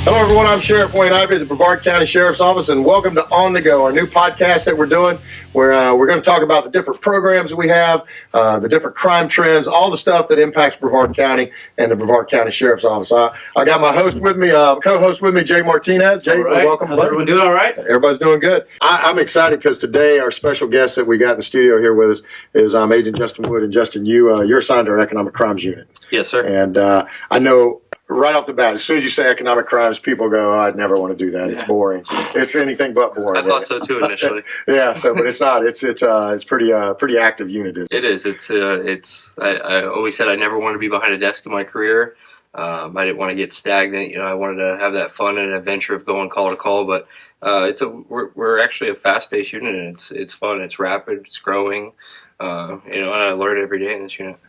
Hello, everyone. I'm Sheriff Wayne Ivey of the Brevard County Sheriff's Office, and welcome to On the Go, our new podcast that we're doing, where we're going to talk about the different programs we have, the different crime trends, all the stuff that impacts Brevard County and the Brevard County Sheriff's Office. I got my host with me, co-host with me, Jay Martinez. Jay, right. Welcome. How's everyone doing? All right? Everybody's doing good. I'm excited because today our special guest that we got in the studio here with us is Agent Justin Wood. And Justin, you're assigned to our Economic Crimes Unit. Yes, sir. And I know right off the bat, as soon as you say economic crimes, people go, "Oh, I'd never want to do that. It's boring. It's anything but boring." I thought so too initially. Yeah, but it's not. It's pretty active unit. It is. I always said I never wanted to be behind a desk in my career. I didn't want to get stagnant. I wanted to have that fun and adventure of going call to call. But we're actually a fast-paced unit, and it's fun. It's rapid. It's growing. And I learn every day in this unit.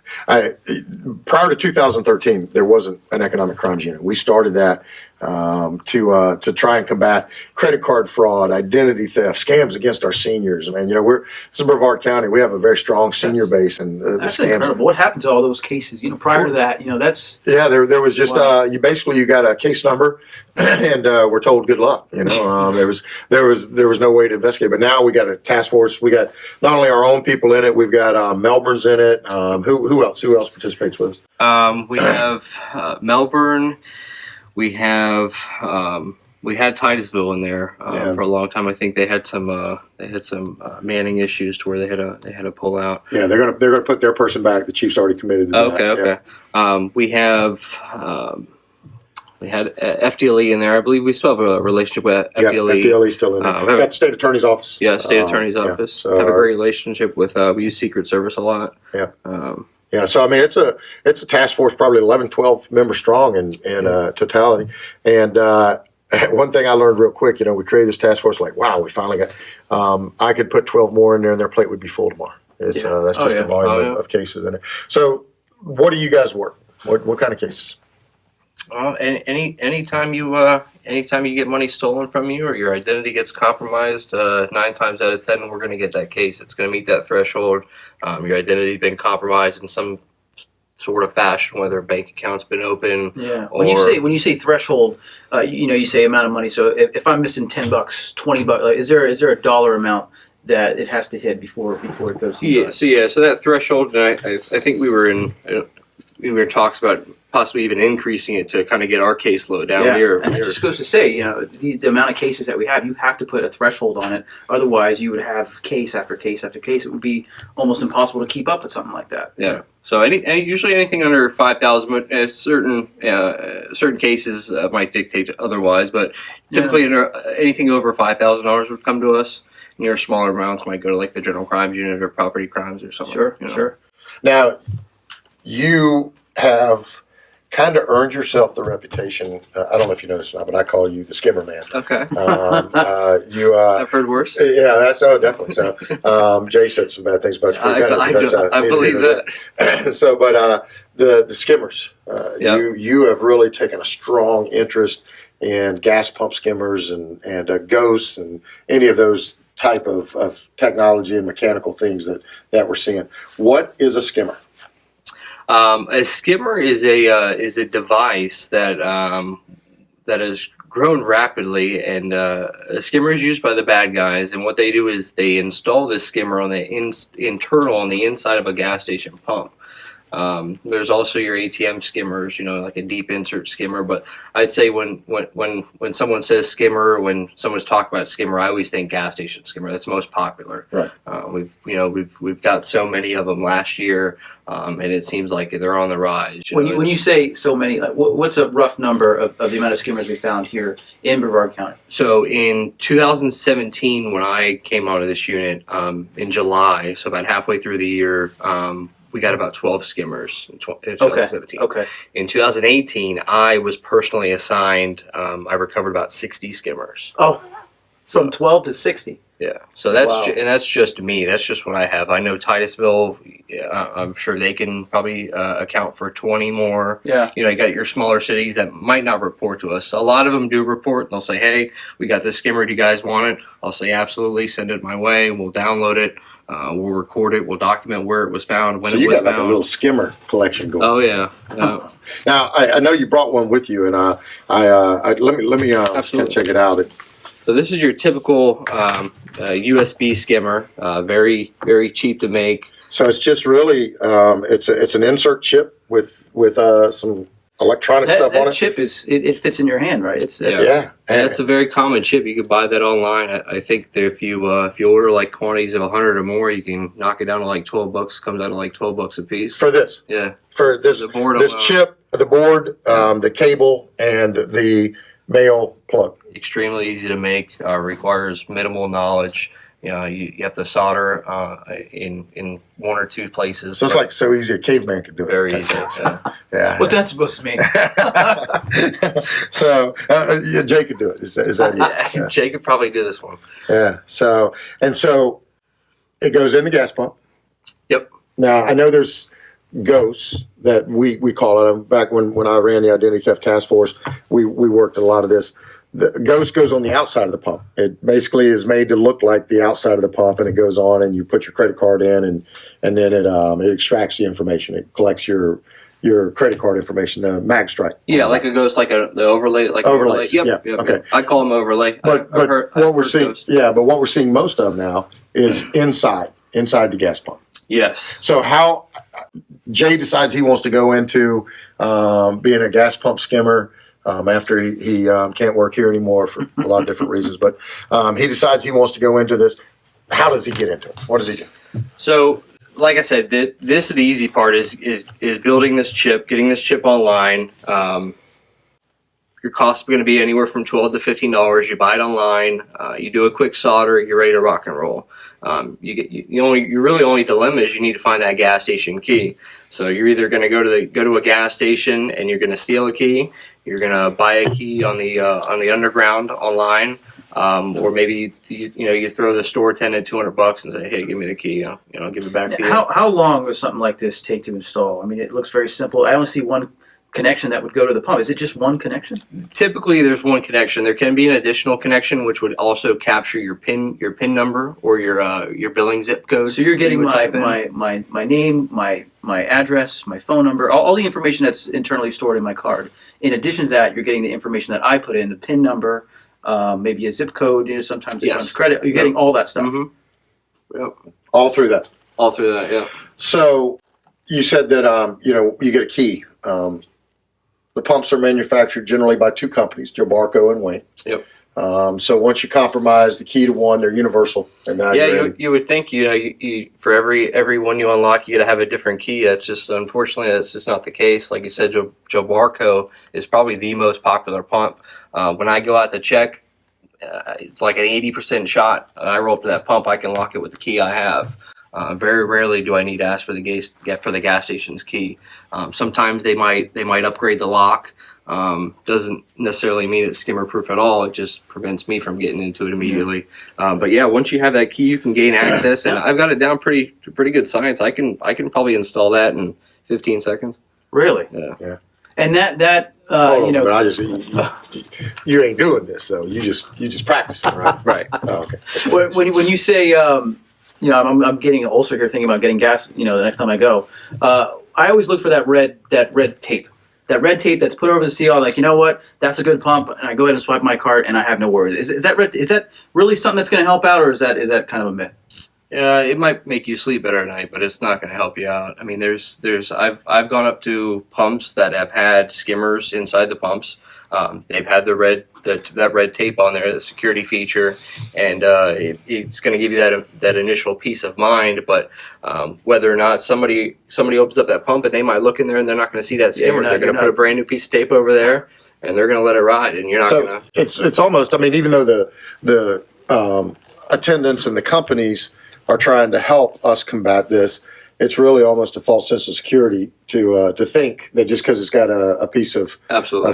Prior to 2013, there wasn't an economic crimes unit. We started that to try and combat credit card fraud, identity theft, scams against our seniors. I mean, this is Brevard County. We have a very strong senior base, and the that's scams. Incredible. What happened to all those cases? Prior to that, that's there was just wow. You got a case number, and we're told good luck. There was no way to investigate. But now we got a task force. We got not only our own people in it. We've got Melbourne's in it. Who else? Who else participates with us? We have Melbourne. We had Titusville in there for a long time. I think they had some manning issues to where they had to pull out. Yeah, they're gonna put their person back. The chief's already committed to that. Okay. Yeah. We had FDLE in there. I believe we still have a relationship with FDLE. Yeah, FDLE's still in there. We've got the state attorney's office. Yeah, state attorney's office. So have a great relationship with. We use Secret Service a lot. Yeah. So I mean, it's a task force, probably 11, 12 members strong in totality. And one thing I learned real quick, we created this task force. Like, wow, we finally got. I could put 12 more in there, and their plate would be full tomorrow. That's just the volume of cases in it. So, what do you guys work? What kind of cases? Well, anytime you get money stolen from you or your identity gets compromised, 9 times out of 10 we're going to get that case. It's going to meet that threshold. Your identity's been compromised in some sort of fashion, whether a bank account's been open. Yeah. Or, when you say threshold, you say amount of money. So if I'm missing $10, $20, is there a dollar amount that it has to hit before it goes? So that threshold, and I think we were in talks about possibly even increasing it to kind of get our caseload down here. And it just goes to say, the amount of cases that we have, you have to put a threshold on it. Otherwise, you would have case after case after case. It would be almost impossible to keep up with something like that. Yeah. So usually anything under 5,000, certain cases might dictate otherwise, but typically anything over $5,000 would come to us. Your smaller amounts might go to like the general crimes unit or property crimes or something. Sure. Now, you have kind of earned yourself the reputation. I don't know if you know this or not, but I call you the skimmer man. Okay. I've heard worse. Yeah, that's definitely. So, Jay said some bad things about you. I believe that. So, but the skimmers, you have really taken a strong interest in gas pump skimmers and ghosts and any of those type of technology and mechanical things that we're seeing. What is a skimmer? A skimmer is a device that has grown rapidly, and a skimmer is used by the bad guys. And what they do is they install this skimmer on the on the inside of a gas station pump. There's also your ATM skimmers, like a deep insert skimmer. But I'd say when someone says skimmer, when someone's talking about skimmer, I always think gas station skimmer. That's most popular. Right. We've got so many of them last year, and it seems like they're on the rise. When you say so many, what's a rough number of the amount of skimmers we found here in Brevard County? So in 2017, when I came out of this unit in July, so about halfway through the year. We got about 12 skimmers in 2017. Okay. In 2018, I was personally assigned, I recovered about 60 skimmers. Oh, from 12 to 60. Yeah. So that's just me. That's just what I have. I know Titusville, I'm sure they can probably account for 20 more. Yeah. You got your smaller cities that might not report to us. A lot of them do report. They'll say, hey, we got this skimmer. Do you guys want it? I'll say, absolutely. Send it my way. We'll download it. We'll record it. We'll document where it was found, when So it you was got like found. a little skimmer collection going. Oh yeah. Now I know you brought one with you, and let me kind of Absolutely. check it out. So this is your typical USB skimmer. Very very cheap to make. So it's just really it's an insert chip with some electronic stuff on That it. chip it fits in your hand, right? Yeah, And it's a very common chip. You can buy that online. I think that if you order like quantities of 100 or more, you can knock it down to like $12. Comes out to like $12 a piece. for this. Yeah. For this The board this alone. chip, the board, the cable, and the male plug. Extremely easy to make. Requires minimal knowledge. You have to solder in one or two places. So it's like so easy a caveman could do it. very easy. Yeah. Yeah. What's that supposed to mean? So yeah, Jay could do it. Is that it? Yeah, Jay could probably do this one. Yeah. So it goes in the gas pump. Yep. Now I know there's ghosts that we call it. Back when I ran the identity theft task force, we worked a lot of this. The ghost goes on the outside of the pump. It basically is made to look like the outside of the pump, and it goes on, and you put your credit card in, and then it extracts the information. It collects your credit card information, the mag stripe. Yeah, like a ghost, like the overlay, like an overlay. Overlays, Yep, yeah, yep. okay. Yep. I call them overlay. But I've heard what we're seeing, ghost. but what we're seeing most of now is inside the gas pump. Yes. So how Jay decides he wants to go into being a gas pump skimmer after he can't work here anymore for a lot of different reasons, but he decides he wants to go into this. How does he get into it? What does he do? So, like I said, the easy part is building this chip, getting this chip online. Your cost is going to be anywhere from $12 to $15. You buy it online. You do a quick solder. You're ready to rock and roll. Your really only dilemma is you need to find that gas station key. So you're either going to go to a gas station and you're going to steal a key. You're going to buy a key on the underground online, or maybe you throw the store attendant $200 and say, "Hey, give me the key. I'll give it back to you." How long does something like this take to install? I mean, it looks very simple. I only see one connection that would go to the pump. Is it just one connection? Typically, there's one connection. There can be an additional connection, which would also capture your PIN number or your billing zip code. So you're getting that you would type in. my name, my address, my phone number, all the information that's internally stored in my card. In addition to that, you're getting the information that I put in, the PIN number, maybe a zip code. Sometimes it Yes. runs credit. You're getting all that stuff. Mm-hmm. Yep. All through that. All through that, yeah. So you said that you get a key. The pumps are manufactured generally by two companies, Jobarco and Wayne. Yep. So once you compromise the key to one, they're universal. And now you're ready. You would think you for every one you unlock, you got to have a different key. That's just unfortunately that's just not the case. Like you said, Jobarco is probably the most popular pump. When I go out to check, it's like an 80% shot. I roll up to that pump, I can lock it with the key I have. Very rarely do I need to ask for the gas station's key. Sometimes they might upgrade the lock. Doesn't necessarily mean it's skimmer proof at all. It just prevents me from getting into it immediately. But yeah, once you have that key, you can gain access, and I've got it down pretty good science. I can probably install that in 15 seconds. Really? Yeah. And that Hold on, but you ain't doing this though. You just practicing, right? Right. Oh, okay. when you say I'm getting an ulcer here thinking about getting gas. The next time I go, I always look for that red tape. That red tape that's put over the seal. Like, you know what? That's a good pump. And I go ahead and swipe my card, and I have no worries. Is that really something that's going to help out, or is that kind of a myth? Yeah, it might make you sleep better at night, but it's not going to help you out. I mean, I've gone up to pumps that have had skimmers inside the pumps. They've had that red tape on there, the security feature, and it's going to give you that initial peace of mind. But whether or not somebody opens up that pump and they might look in there and they're not going to see that skimmer, they're going to put a brand new piece of tape over there, and they're going to let it ride, and you're not going to. It's almost. I mean, even though the attendants and the companies are trying to help us combat this, it's really almost a false sense of security to think that just because it's got a piece of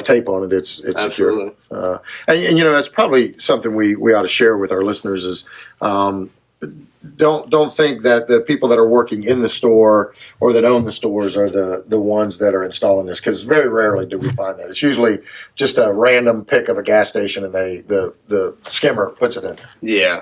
tape on it, it's secure. And that's probably something we ought to share with our listeners is don't think that the people that are working in the store or that own the stores are the ones that are installing this, because very rarely do we find that. It's usually just a random pick of a gas station and the skimmer puts it in. Yeah,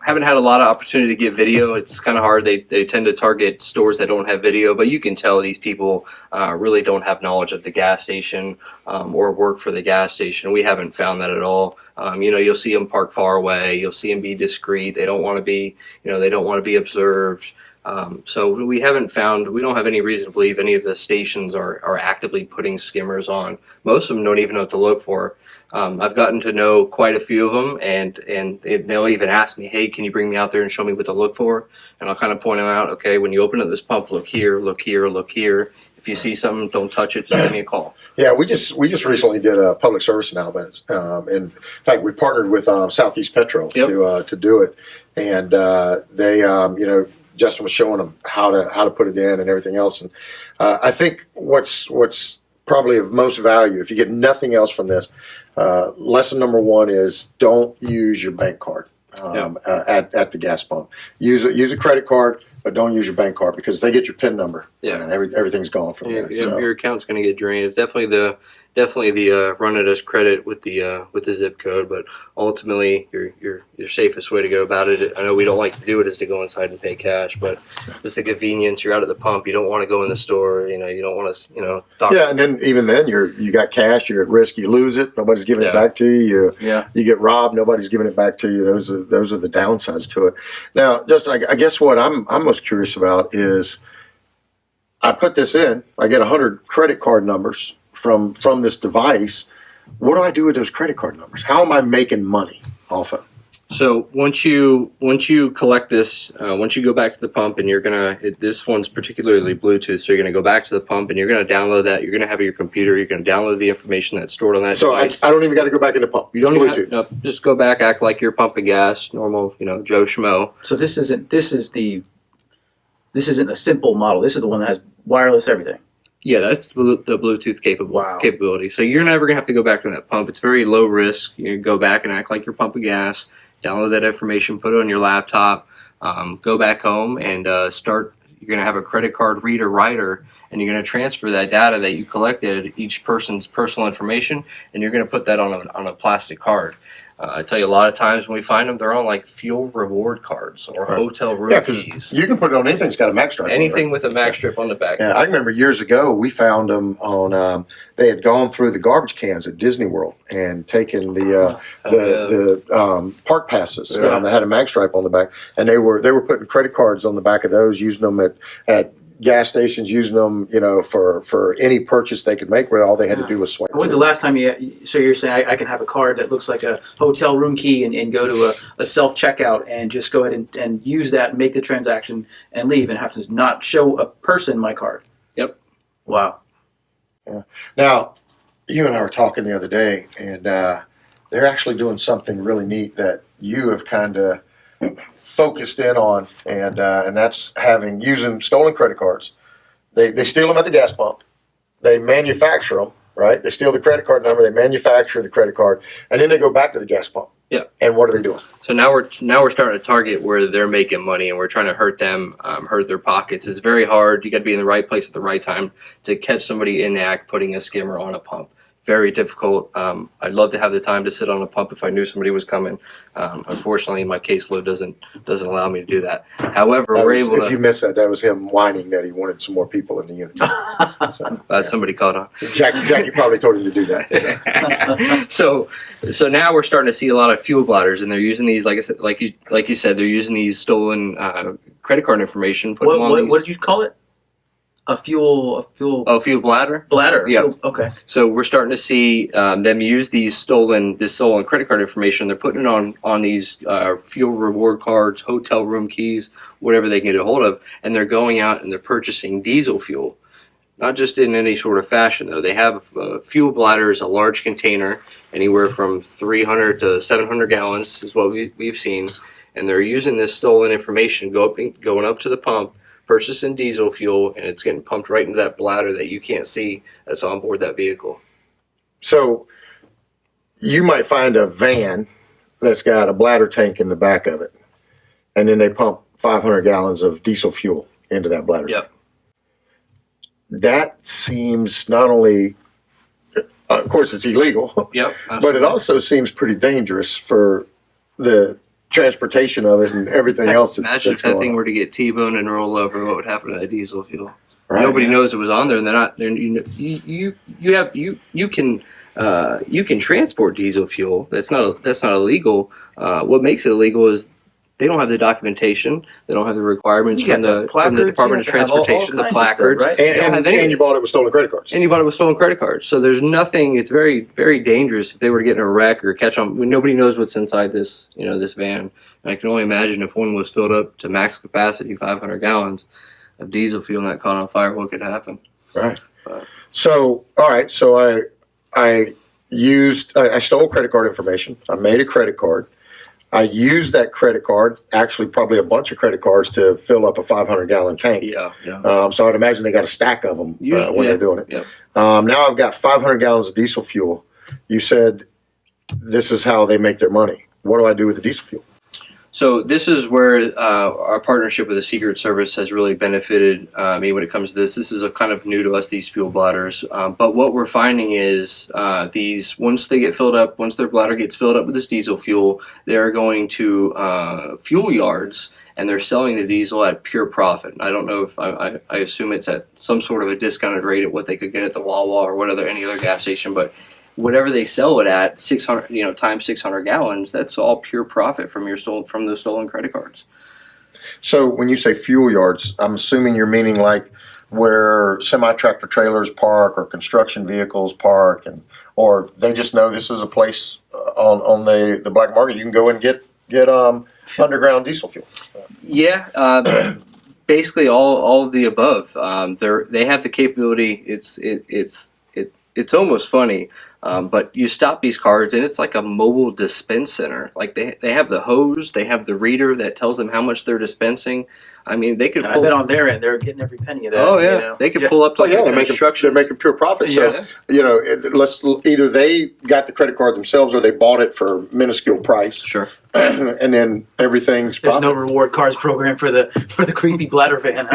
haven't had a lot of opportunity to get video. It's kind of hard. They tend to target stores that don't have video, but you can tell these people really don't have knowledge of the gas station or work for the gas station. We haven't found that at all. You'll see them park far away. You'll see them be discreet. They don't want to be, they don't want to be observed. So we don't have any reason to believe any of the stations are actively putting skimmers on. Most of them don't even know what to look for. I've gotten to know quite a few of them, and they'll even ask me, hey, can you bring me out there and show me what to look for? And I'll kind of point them out, okay, when you open up this pump, look here, look here, look here. If you see something, don't touch it, just give me a call. Yeah, we just recently did a public service announcement. In fact, we partnered with Southeast Petro to do it, and they Justin was showing them how to put it in and everything else. And I think what's probably of most value, if you get nothing else from this, lesson number one is don't use your bank card at the gas pump. Use a credit card, but don't use your bank card, because if they get your PIN number, and everything's gone from there. So. Your account's going to get drained. It's definitely the run it as credit with the zip code, but ultimately your safest way to go about it. I know we don't like to do it is to go inside and pay cash, but it's the convenience. You're out at the pump. You don't want to go in the store. You don't want to talk. Yeah, and then even then you got cash. You're at risk. You lose it. Nobody's giving it back to you. You get robbed. Nobody's giving it back to you. Those are the downsides to it. Now, Justin, I guess what I'm most curious about is I put this in. I get 100 credit card numbers from this device. What do I do with those credit card numbers? How am I making money off of? So once you collect this, once you go back to the pump, and this one's particularly Bluetooth, so you're gonna go back to the pump and you're gonna download that. You're gonna have your computer. You're gonna download the information that's stored on that. So I don't even got to go back in the pump. You don't Bluetooth. even have, no, just go back, act like you're pumping gas, normal, Joe Schmo. So this isn't a simple model. This is the one that has wireless everything. Yeah, that's the Bluetooth capability. So you're never going to have to go back to that pump. It's very low risk. You go back and act like you're pumping gas, download that information, put it on your laptop, go back home, and start. You're going to have a credit card reader writer, and you're going to transfer that data that you collected, each person's personal information, and you're going to put that on a plastic card. I tell you, a lot of times when we find them, they're on like fuel reward cards or hotel room keys. You can put it on anything that's got a mag stripe. Anything with a mag strip on the back. Yeah, I remember years ago we found them on. They had gone through the garbage cans at Disney World and taken the park passes that had a mag stripe on the back, and they were putting credit cards on the back of those, using them at gas stations, using them, for any purchase they could make, where all they had to do was swipe. When's the last time so you're saying I can have a card that looks like a hotel room key and go to a self-checkout and just go ahead and use that and make the transaction and leave and have to not show a person my card? Yep. Wow. Yeah. Now, you and I were talking the other day, and they're actually doing something really neat that you have kind of focused in on, and that's using stolen credit cards. They steal them at the gas pump. They manufacture them, right? They steal the credit card number. They manufacture the credit card, and then they go back to the gas pump. Yeah. And what are they doing? So now we're starting to target where they're making money, and we're trying to hurt them, hurt their pockets. It's very hard. You got to be in the right place at the right time to catch somebody in the act putting a skimmer on a pump. Very difficult. I'd love to have the time to sit on a pump if I knew somebody was coming. Unfortunately, my caseload doesn't allow me to do that. However, if you missed that was him whining that he wanted some more people in the unit. Somebody caught on. Jackie probably told him to do that. So now we're starting to see a lot of fuel bladders, and they're using these, like you said, they're using these stolen credit card information. What did you call it? A fuel bladder? Bladder. Yeah. Okay. So we're starting to see them use this stolen credit card information. They're putting it on these fuel reward cards, hotel room keys, whatever they can get a hold of, and they're going out and they're purchasing diesel fuel. Not just in any sort of fashion, though. They have fuel bladders, a large container, anywhere from 300 to 700 gallons is what we've seen, and they're using this stolen information, going up to the pump, purchasing diesel fuel, and it's getting pumped right into that bladder that you can't see that's on board that vehicle. So you might find a van that's got a bladder tank in the back of it, and then they pump 500 gallons of diesel fuel into that bladder tank. That seems not only, of course, it's illegal, Yep, but it also seems pretty dangerous for the transportation of it and everything else Imagine that's if that going thing on. were to get T-boned and roll over, what would happen to that diesel fuel? Right. Nobody knows it was on there, and they're not. You can transport diesel fuel. That's not illegal. What makes it illegal is they don't have the documentation. They don't have the requirements You got from the Department of Transportation, the placards. Right? They don't have any And of you it. bought it with stolen credit cards. And you bought it with stolen credit cards. So there's nothing. It's very, very dangerous if they were to get in a wreck or catch on. Nobody knows what's inside this, this van. And I can only imagine if one was filled up to max capacity, 500 gallons of diesel fuel, and that caught on fire, what could happen? Right. But- So, all right. So I stole credit card information. I made a credit card. I used that credit card, actually probably a bunch of credit cards, to fill up a 500-gallon tank. Yeah. So I'd imagine they got a stack of them when they're doing it. Yep. Now I've got 500 gallons of diesel fuel. You said this is how they make their money. What do I do with the diesel fuel? So this is where our partnership with the Secret Service has really benefited me when it comes to this. This is a kind of new to us, these fuel bladders. But what we're finding is once they get filled up, once their bladder gets filled up with this diesel fuel, they're going to fuel yards and they're selling the diesel at pure profit. I don't know if I assume it's at some sort of a discounted rate at what they could get at the Wawa or any other gas station, but whatever they sell it at, 600, times 600 gallons, that's all pure profit from the stolen credit cards. So when you say fuel yards, I'm assuming you're meaning like where semi-tractor trailers park or construction vehicles park, or they just know this is a place on the black market you can go and get underground diesel fuel. Yeah, basically all of the above. They have the capability. It's almost funny. But you stop these cars and it's like a mobile dispense center. Like they have the hose, they have the reader that tells them how much they're dispensing. I mean, they could. I bet on their end they're getting every penny of that. Oh yeah, they could pull up to like they're making pure profit. So either they got the credit card themselves or they bought it for a minuscule price. Sure. And then everything's There's profit. no reward cards program for the creepy bladder van.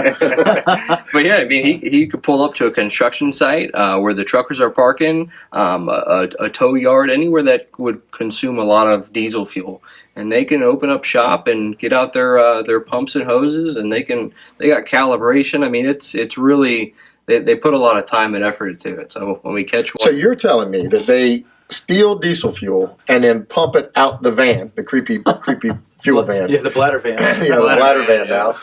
But yeah, I mean, he could pull up to a construction site where the truckers are parking, a tow yard, anywhere that would consume a lot of diesel fuel, and they can open up shop and get out their pumps and hoses, and they got calibration. I mean, it's really they put a lot of time and effort into it. So when we catch one, So you're telling me that they steal diesel fuel and then pump it out the van, the creepy fuel van. Yeah, the bladder van. The bladder van now.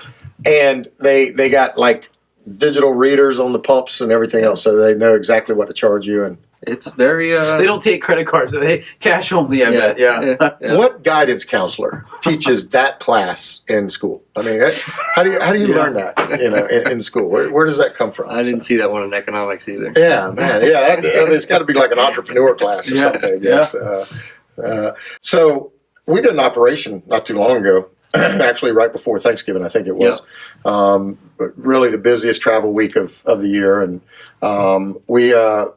And they got like digital readers on the pumps and everything else, so they know exactly what to charge you. And it's very. They don't take credit cards, so they cash only. I bet. Yeah. What guidance counselor teaches that class in school? I mean, how do you learn that? In school, where does that come from? I didn't see that one in economics either. Yeah, man. Yeah, it's got to be like an entrepreneur class or something, I guess. So we did an operation not too long ago, actually right before Thanksgiving, I think it was. But really the busiest travel week of the year. And we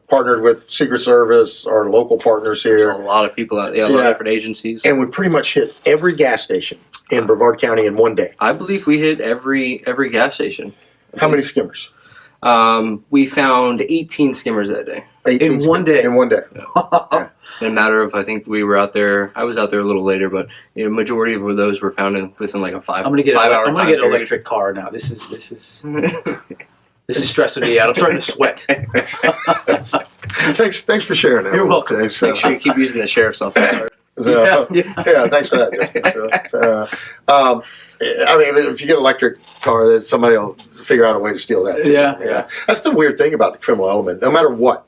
partnered with Secret Service, our local partners here. There's a lot of people out there, a lot of different agencies. And we pretty much hit every gas station in Brevard County in one day. I believe we hit every gas station. How many skimmers? We found 18 skimmers that day. 18 In one day? In one day. In a matter of, I think we were out there. I was out there a little later, but majority of those were found within like a 5 I'm gonna get. 5 hour I'm gonna time get an period. electric car now. This is this is stressing me out. I'm starting to sweat. Thanks for sharing that. You're with us, welcome. Jay. So, Make sure you keep using the sheriff's office. thanks for that, Justin. So, I mean, if you get an electric car, then somebody will figure out a way to steal that. Too. Yeah. That's the weird thing about the criminal element. No matter what,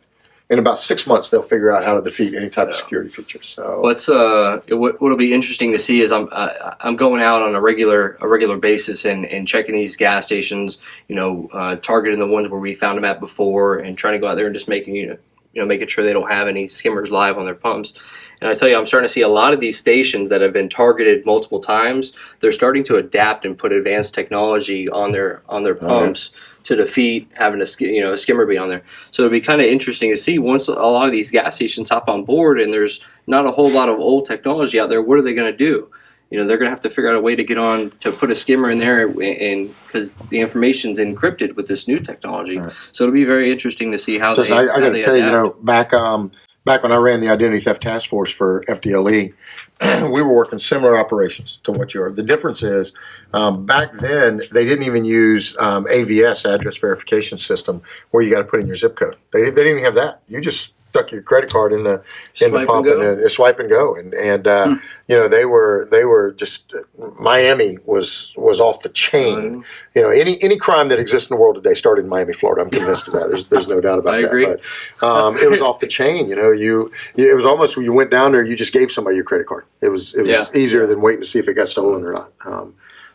in about 6 months, they'll figure out how to defeat any type of security feature. So, What'll be interesting to see is I'm going out on a regular basis and checking these gas stations. Targeting the ones where we found them at before, and trying to go out there and just making sure they don't have any skimmers live on their pumps. And I tell you, I'm starting to see a lot of these stations that have been targeted multiple times. They're starting to adapt and put advanced technology on their pumps to defeat having a skimmer be on there. So it'll be kind of interesting to see once a lot of these gas stations hop on board and there's not a whole lot of old technology out there. What are they going to do? They're going to have to figure out a way to get on to put a skimmer in there, and because the information's encrypted with this new technology. Right. So it'll be very interesting to see how I got to tell you, back back when I ran the Identity Theft Task Force for FDLE, we were working similar operations to what you are. The difference is, back then they didn't even use AVS, address verification system, where you got to put in your zip code. They didn't even have that. You just stuck your credit card in the pump and then swipe and go. And you know, they were just, Miami was off the chain. You know, any crime that exists in the world today started in Miami, Florida. I'm convinced of that. There's no doubt about I that. agree. But it was off the chain. You know, it was almost when you went down there, you just gave somebody your credit card. It was easier than waiting to see if it got stolen or not.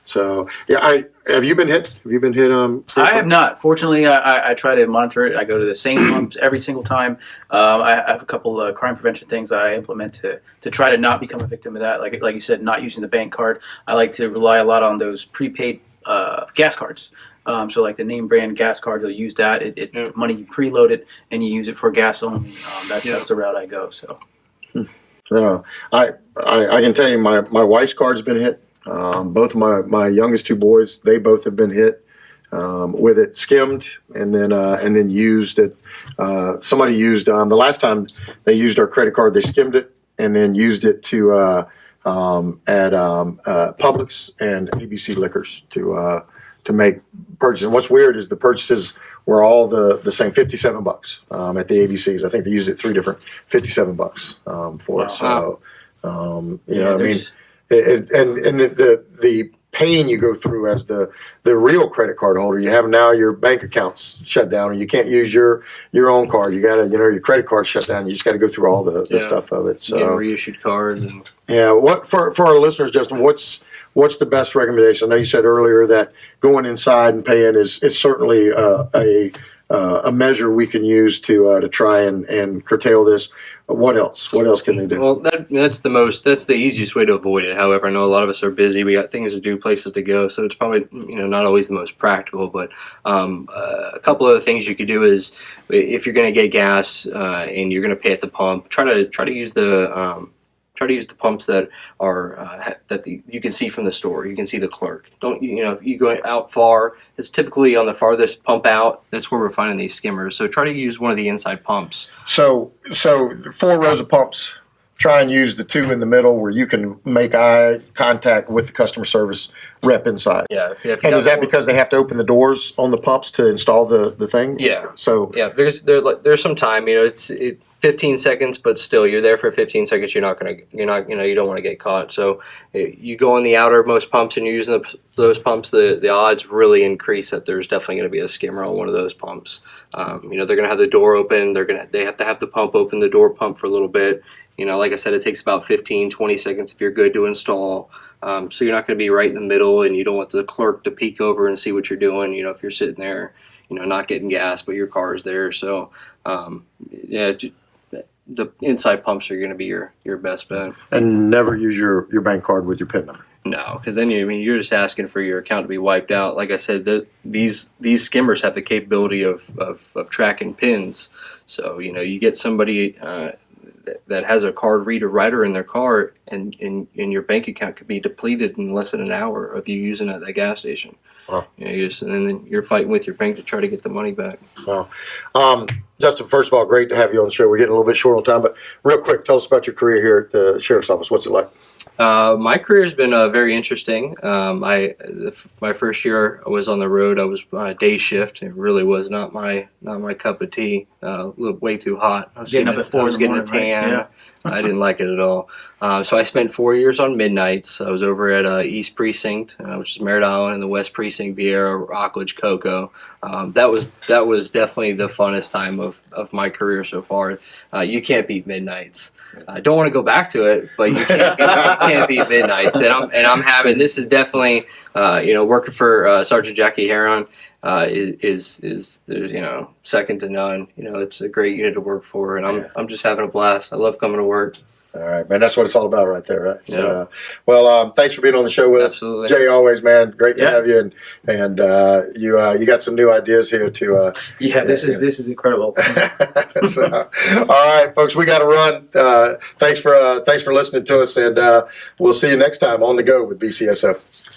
So yeah, have you been hit? Have you been hit? I have not. Fortunately, I try to monitor it. I go to the same pumps every single time. I have a couple of crime prevention things that I implement to try to not become a victim of that. Like you said, not using the bank card. I like to rely a lot on those prepaid gas cards. So like the name brand gas card, you'll use that. Money you preload it and you use it for gas only. That's the route I go. So. I can tell you, my wife's card's been hit. Both of my youngest two boys, they both have been hit with it, skimmed, and then used it. Somebody used the last time they used our credit card, they skimmed it and then used it to at Publix and ABC Liquors to make purchases. And what's weird is the purchases were all the same, $57 at the ABCs. I think they used it 3 different $57 for it. So you know, I mean. And the pain you go through as the real credit card holder, you have now your bank accounts shut down, and you can't use your own card. You got to, you know, your credit card shut down. You just got to go through all the stuff of it. So reissued cards. And what for our listeners, Justin? What's the best recommendation? I know you said earlier that going inside and paying is certainly a measure we can use to try and curtail this. What else? What else can they do? Well, that's the easiest way to avoid it. However, I know a lot of us are busy. We got things to do, places to go, so it's probably not always the most practical. But a couple of the things you could do is, if you're going to get gas and you're going to pay at the pump, try to use the pumps that are you can see from the store. You can see the clerk. Don't if you go out far, it's typically on the farthest pump out. That's where we're finding these skimmers. So try to use one of the inside pumps. So 4 rows of pumps. Try and use the 2 in the middle where you can make eye contact with the customer service rep inside. Yeah. And is that because they have to open the doors on the pumps to install the thing? Yeah. So there's some time. It's 15 seconds, but still, you're there for 15 seconds. You don't want to get caught. So you go on the outermost pumps and you're using those pumps. The odds really increase that there's definitely going to be a skimmer on one of those pumps. They're going to have the door open. They have to have the pump open, the door pump for a little bit. Like I said, it takes about 15, 20 seconds if you're good to install. So you're not going to be right in the middle, and you don't want the clerk to peek over and see what you're doing. If you're sitting there, not getting gas, but your car is there. So, the inside pumps are going to be your best bet. And never use your bank card with your PIN number. No, because then you're just asking for your account to be wiped out. Like I said, these skimmers have the capability of tracking pins. So you get somebody that has a card reader writer in their car, and your bank account could be depleted in less than an hour of you using it at that gas station. Wow. And then you're fighting with your bank to try to get the money back. Wow. Justin, first of all, great to have you on the show. We're getting a little bit short on time, but real quick, tell us about your career here at the Sheriff's Office. What's it like? My career has been very interesting. My first year I was on the road. I was day shift. It really was not my cup of tea. Way too hot. I was getting up at 4 in the morning, a tan. Right? Yeah. I didn't like it at all. So I spent 4 years on midnights. I was over at East Precinct, which is Merritt Island, and the West Precinct, Vieira, Rockledge, Cocoa. That was definitely the funnest time of my career so far. You can't beat midnights. I don't want to go back to it, but you can't beat midnights. And I'm having, this is definitely working for Sergeant Jackie Heron is second to none. It's a great unit to work for, and I'm just having a blast. I love coming to work. All right, man. That's what it's all about right there, right? Yeah. So, thanks for being on the show with Absolutely. us. Jay, always, man. Great to have you. And you got some new ideas here to... this is incredible. So, all right, folks, we got to run. Thanks for listening to us, and we'll see you next time on The Go with BCSO.